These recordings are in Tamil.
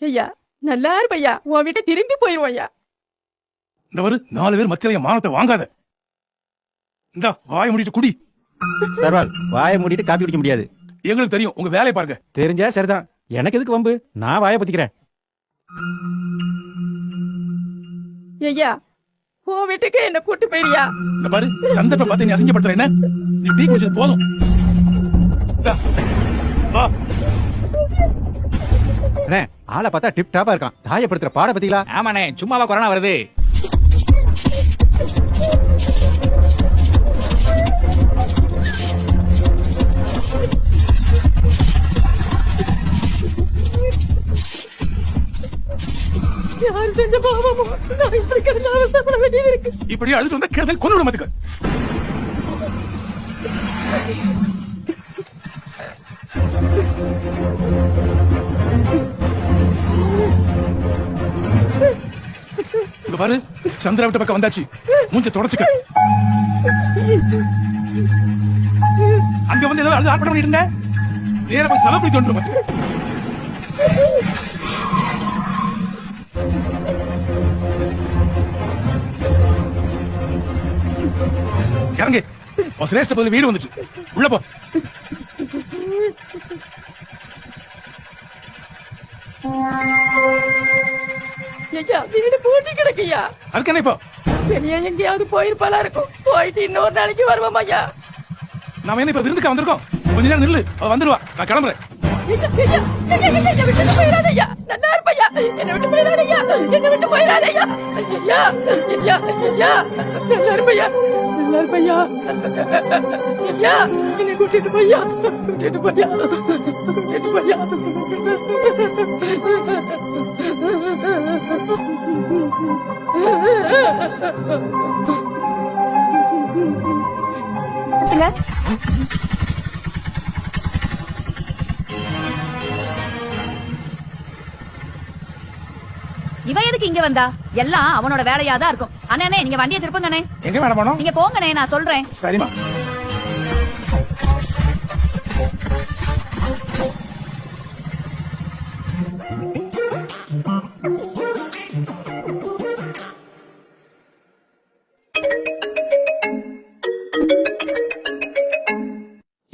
ஐயா நல்லா இருப்பையா, உன் வீட்டை திரும்பி போயிருவோம் ஐயா. இந்த ஒரு 4 பேர் மத்தியில என் மானத்தை வாங்காத. இந்த வாயை மூடிட்டு குடி. சர்வால், வாயை மூடிட்டு காப்பி குடிக்க முடியாது. எங்களுக்கு தெரியும், உங்க வேலையை பாருங்க. தெரிஞ்சா சரிதான், எனக்கு எதுக்கு வம்பு? நான் வாயை பத்திக்கிறேன். ஐயா உன் வீட்டுக்கு என்ன கூட்டு போயிரியா? இந்த பாரு, சந்தர்ப்ப பார்த்து நீ அசிங்கப்படுத்துற என்ன? நீ டீ குடிச்சது போதும். வா. அண்ணே, ஆளை பார்த்தா டிப் டாப்பா இருக்கான். தாயப்படுத்துற பாட பத்திங்களா? ஆமாண்ணே, சும்மாவா கொரோனா வருது? யார் செஞ்ச பாவமோ நான் இப்படி கிடந்து அவசரப்பட வேண்டியது இருக்கு. இப்படி அழுது வந்தா கிடந்து கொண்டு விட மாட்டுக்க. இங்க பாரு, சந்திரா விட்ட பக்கம் வந்தாச்சு. மூஞ்ச தொடச்சுக்க. அங்க வந்து ஏதோ அழுது ஆர்ப்பாட்டம் பண்ணிட்டு இருந்த. நேரா போய் சலப்படி தோன்று மாட்டு. இறங்கு. சிரேஷ்ட பதில் வீடு வந்துட்டு உள்ள போ. ஐயா வீடு பூட்டி கிடக்குயா. அதுக்கு என்ன இப்போ? வெளியே எங்கேயாவது போயிருப்பாளா இருக்கும். போயிட்டு இன்னொரு நாளைக்கு வருவோம் ஐயா. நாம என்ன இப்ப விருந்துக்கா வந்திருக்கோம்? கொஞ்ச நேரம் நில்லு, அவ வந்துருவா. நான் கிளம்புறேன். நல்லா இருப்பையா, என்ன விட்டு போயிடாதையா, என்ன விட்டு போயிடாதையா. ஐயா ஐயா ஐயா நல்லா இருப்பையா, நல்லா இருப்பையா. ஐயா என்ன கூட்டிட்டு போய்யா, கூட்டிட்டு போய்யா, கூட்டிட்டு போய்யா. இவ எதுக்கு இங்க வந்தா? எல்லாம் அவனோட வேலையா தான் இருக்கும். அண்ணே நீங்க வண்டியை திருப்புங்கண்ணே. எங்க மேடம் போனோம்? நீங்க போங்கண்ணே, நான் சொல்றேன். சரிமா.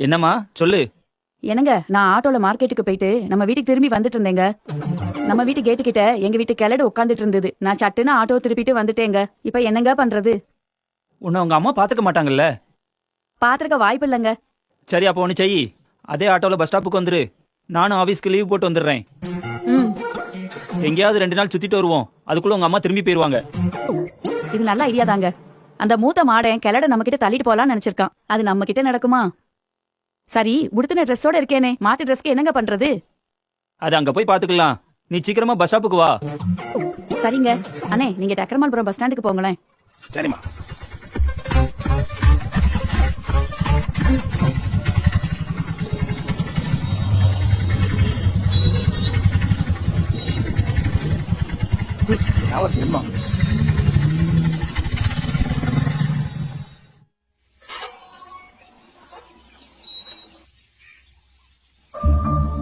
என்னம்மா சொல்லு. என்னங்க, நான் ஆட்டோல மார்க்கெட்டுக்கு போயிட்டு நம்ம வீட்டுக்கு திரும்பி வந்துட்டு இருந்தேங்க. நம்ம வீட்டு கேட்டு கிட்ட எங்க வீட்டு கிளடு உட்காந்துட்டு இருந்தது. நான் சட்டுன்னு ஆட்டோ திருப்பிட்டு வந்துட்டேங்க. இப்ப என்னங்க பண்றது? உன்னை உங்க அம்மா பாத்துக்க மாட்டாங்கல்ல? பாத்துருக்க வாய்ப்பு இல்லைங்க. சரி, அப்போ ஒண்ணு செய். அதே ஆட்டோல பஸ் ஸ்டாப்புக்கு வந்துரு. நானும் ஆபீஸ்க்கு லீவ் போட்டு வந்துடுறேன். எங்கேயாவது 2 நாள் சுத்திட்டு வருவோம். அதுக்குள்ள உங்க அம்மா திரும்பி போயிருவாங்க. இது நல்ல ஐடியா தாங்க. அந்த மூத்த மாடன் கிளட நம்ம கிட்ட தள்ளிட்டு போலான்னு நினைச்சிருக்கான். அது நம்ம கிட்ட நடக்குமா? சரி, உடுத்தின ட்ரெஸ்ஸோட இருக்கேனே, மாட்டு ட்ரெஸ்க்கு என்னங்க பண்றது? அது அங்க போய் பாத்துக்கலாம். நீ சீக்கிரமா பஸ் ஸ்டாப்புக்கு வா. சரிங்க அண்ணே, நீங்க டக்கரமால்புரம் பஸ் ஸ்டாண்டுக்கு போங்களேன். சரிமா.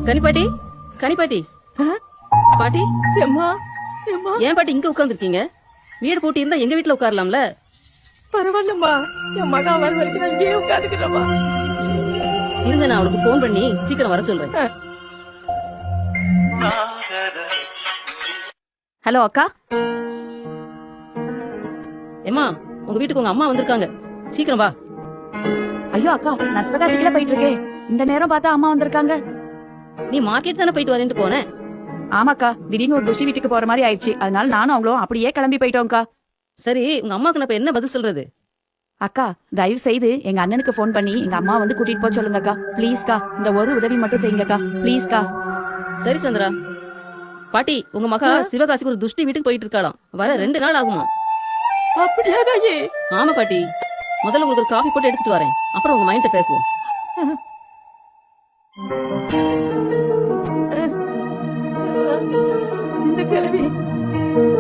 கனிப்பாட்டி, கனிப்பாட்டி, பாட்டி, எம்மா எம்மா ஏன் பாட்டி இங்க உட்கார்ந்துருக்கீங்க? வீடு பூட்டி இருந்தா எங்க வீட்டுல உட்காரலாம்ல? பரவாயில்லம்மா, என் மகா வர வரைக்கும் நான் இங்கேயே உட்காந்துக்கிறேம்மா. இருங்க, நான் அவளுக்கு போன் பண்ணி சீக்கிரம் வர சொல்றேன். ஹலோ அக்கா. ஏமா, உங்க வீட்டுக்கு உங்க அம்மா வந்திருக்காங்க, சீக்கிரம் வா. ஐயோ அக்கா, நான் சிவகாசிக்குள்ள போயிட்டு இருக்கேன். இந்த நேரம் பார்த்தா அம்மா வந்திருக்காங்க. நீ மார்க்கெட் தானே போயிட்டு வரேன்ட்டு போனேன். ஆமாக்கா, திடீர்னு ஒரு துஷ்டி வீட்டுக்கு போற மாதிரி ஆயிடுச்சு. அதனால நானும் அவங்களும் அப்படியே கிளம்பி போயிட்டோம்க்கா. சரி, உங்க அம்மாக்கு நான் இப்ப என்ன பதில் சொல்றது? அக்கா, தயவு செய்து எங்க அண்ணனுக்கு போன் பண்ணி எங்க அம்மா வந்து கூட்டிட்டு போக சொல்லுங்கக்கா. ப்ளீஸ்க்கா, இந்த ஒரு உதவி மட்டும் செய்யுங்கக்கா, ப்ளீஸ்க்கா. சரி சந்திரா. பாட்டி, உங்க மகா சிவகாசிக்கு ஒரு துஷ்டி வீட்டுக்கு போயிட்டு இருக்காளாம். வர 2 நாள் ஆகுமா? அப்படியா தாயி? ஆமா பாட்டி, முதல்ல உங்களுக்கு ஒரு காஃபி போட்டு எடுத்துட்டு வரேன், அப்புறம் உங்க மைண்ட பேசுவோம். இந்த கிழவி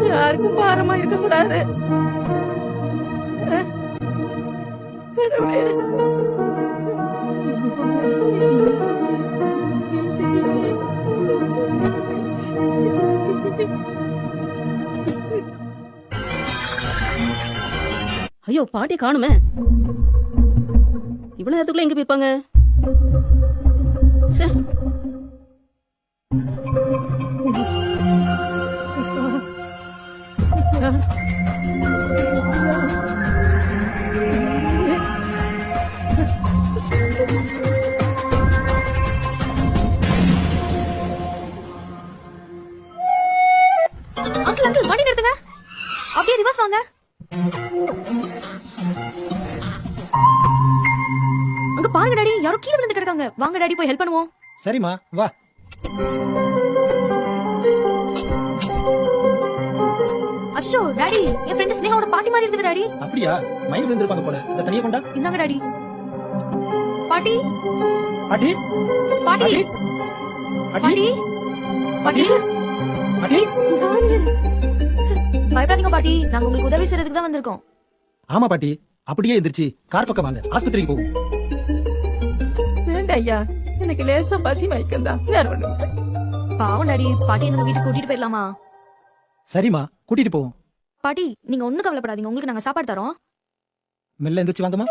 யாருக்கும் பாரமா இருக்க கூடாது. கடவுளே, ஐயோ பாட்டியை காணுமே. இவ்வளவு நேரத்துக்குள்ள எங்க போயிருப்பாங்க? ச்சே. அங்கிள் அங்கிள் வண்டி நிறுத்துங்க. அப்படியே ரிவர்ஸ் வாங்க. அங்க பாருங்க டாடி, யாரோ கீழே விழுந்து கிடக்காங்க. வாங்க டாடி போய் ஹெல்ப் பண்ணுவோம். சரிம்மா வா. அச்சோ டாடி, என் ஃப்ரெண்ட் ஸ்னேகாவோட பாட்டி மாதிரி இருக்குது டாடி. அப்படியா? மயங்கி விழுந்திருப்பாங்க போல. இந்த தனியா கொண்டா. இந்தாங்க டாடி. பாட்டி பாட்டி பாட்டி பாட்டி பாட்டி பாட்டி. பயப்படாதீங்க பாட்டி, நாங்க உங்களுக்கு உதவி செய்யறதுக்கு தான் வந்திருக்கோம். ஆமா பாட்டி, அப்படியே எந்திரிச்சு கார் பக்கம் வாங்க, ஆஸ்பத்திரிக்கு போவோம். வேண்டாம் ஐயா, எனக்கு லேசா பசி மயக்கம் தான், வேற ஒண்ணு இல்ல. பாவம் டாடி, பாட்டி நம்ம வீட்டுக்கு கூட்டிட்டு போயிடலாமா? சரிம்மா, கூட்டிட்டு போவோம். பாட்டி நீங்க ஒண்ணும் கவலைப்படாதீங்க, உங்களுக்கு நாங்க சாப்பாடு தரோம். மெல்ல எந்திரிச்சு வாங்கம்மா.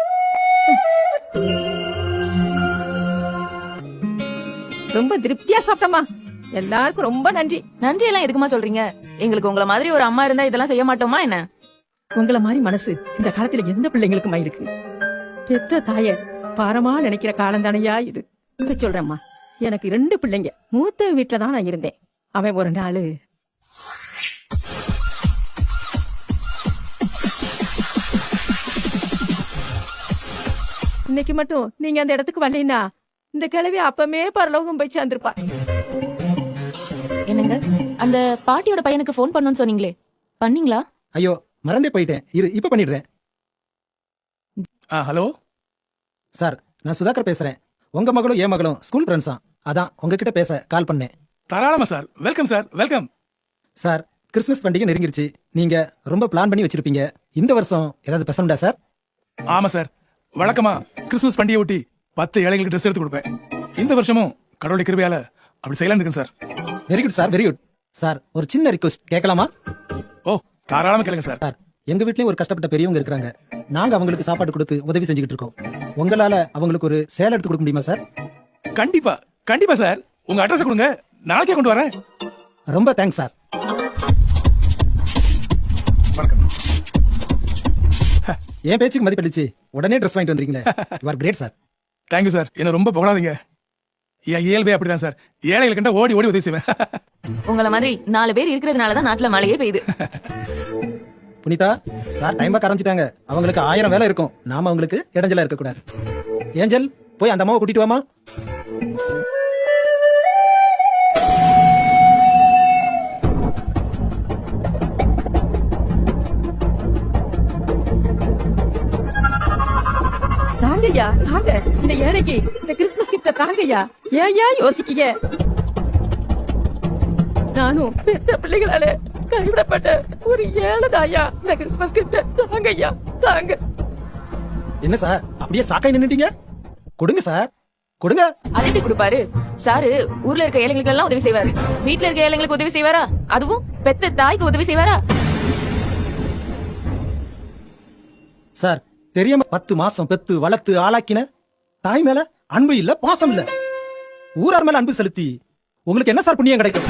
ரொம்ப திருப்தியா சாப்பிட்டமா, எல்லாருக்கும் ரொம்ப நன்றி. நன்றி எல்லாம் எதுக்குமா சொல்றீங்க? எங்களுக்கு உங்கள மாதிரி ஒரு அம்மா இருந்தா இதெல்லாம் செய்ய மாட்டோமா என்ன? உங்கள மாதிரி மனசு இந்த காலத்துல எந்த பிள்ளைங்களுக்குமா இருக்கு? பெத்த தாய பாரமா நினைக்கிற காலம் தானையா இது. இப்ப சொல்றேம்மா, எனக்கு 2 பிள்ளைங்க. மூத்த வீட்டுல தான் நான் இருந்தேன். அவன் ஒரு நாள் இன்னைக்கு மட்டும் நீங்க அந்த இடத்துக்கு வரலைன்னா இந்த கிழவி அப்பமே பரலோகம் போய் சேர்ந்திருப்பா. என்னங்க, அந்த பாட்டியோட பையனுக்கு ஃபோன் பண்ணணும்னு சொன்னீங்களே, பண்ணீங்களா? ஐயோ மறந்தே போயிட்டேன், இரு இப்ப பண்ணிடுறேன். ஹலோ சார், நான் சுதாகர் பேசுறேன். உங்க மகளும் என் மகளும் ஸ்கூல் ஃப்ரெண்ட்ஸா, அதான் உங்ககிட்ட பேச கால் பண்ணேன். தாராளமா sir, welcome sir, welcome. Sir, Christmas பண்டிகை நெருங்கிருச்சு. நீங்க ரொம்ப பிளான் பண்ணி வச்சிருப்பீங்க. இந்த வருஷம் ஏதாவது பெசண்டா சார்? ஆமா சார், வழக்கமா கிறிஸ்துமஸ் பண்டிகை ஒட்டி 10 ஏழைகளுக்கு ட்ரெஸ் எடுத்து கொடுப்பேன். இந்த வருஷமும் கடவுளுடைய கிருபையால அப்படி செய்யலாம் இருக்கேன் sir. Very good sir, very good. Sir, ஒரு சின்ன ரிக்வெஸ்ட் கேட்கலாமா? ஓ, தாராளமா கேளுங்க சார். சார், எங்க வீட்லயும் ஒரு கஷ்டப்பட்ட பெரியவங்க இருக்காங்க. நாங்க அவங்களுக்கு சாப்பாடு கொடுத்து உதவி செஞ்சுக்கிட்டு இருக்கோம். உங்களால அவங்களுக்கு ஒரு சேலை எடுத்து கொடுக்க முடியுமா சார்? கண்டிப்பா கண்டிப்பா சார், உங்க அட்ரஸ் கொடுங்க, நாளைக்கே கொண்டு வரேன். ரொம்ப தேங்க்ஸ் சார். வணக்கம். என் பேச்சுக்கு மதிப்பளிச்சு உடனே ட்ரெஸ் வாங்கிட்டு வந்தீங்களே, you are great sir. Thank you sir, என்ன ரொம்ப புகழாதீங்க. என் இயல்பே அப்படிதான் சார், ஏழைகளுக்கு கண்டா ஓடி ஓடி உதவி செய்வேன். உங்கள மாதிரி 4 பேர் இருக்கிறதுனாலதான் நாட்டுல மழையே பெய்யுது. புனிதா, சார் டைம் பார்க்க ஆரம்பிச்சிட்டாங்க. அவங்களுக்கு 1000 வேலை இருக்கும். நாம அவங்களுக்கு இடைஞ்சலா இருக்க கூடாது. ஏஞ்சல், போய் அந்த அம்மாவை கூட்டிட்டு வாமா. தாங்கய்யா தாங்க, இந்த ஏழைக்கு இந்த கிறிஸ்துமஸ் கிஃப்ட தாங்கய்யா. ஏன் யோசிக்கீங்க? நானும் பெத்த பிள்ளைகளால கைவிடப்பட்ட ஒரு ஏழை தாயா. இந்த கிறிஸ்துமஸ் கிஃப்ட தாங்கய்யா, தாங்க. என்ன சார், அப்படியே சாக்காய் நின்னுட்டீங்க? கொடுங்க சார், கொடுங்க. அது எப்படி கொடுப்பாரு? சாரு ஊர்ல இருக்க ஏழைங்களுக்கு எல்லாம் உதவி செய்வாரு, வீட்டுல இருக்க ஏழைங்களுக்கு உதவி செய்வாரா? அதுவும் பெத்த தாய்க்கு உதவி செய்வாரா? சார், தெரியாம 10 மாசம் பெத்து வளர்த்து ஆளாக்கின தாய் மேல அன்பு இல்ல, பாசம் இல்ல. ஊரார் மேல அன்பு செலுத்தி உங்களுக்கு என்ன சார் புண்ணியம் கிடைக்கும்?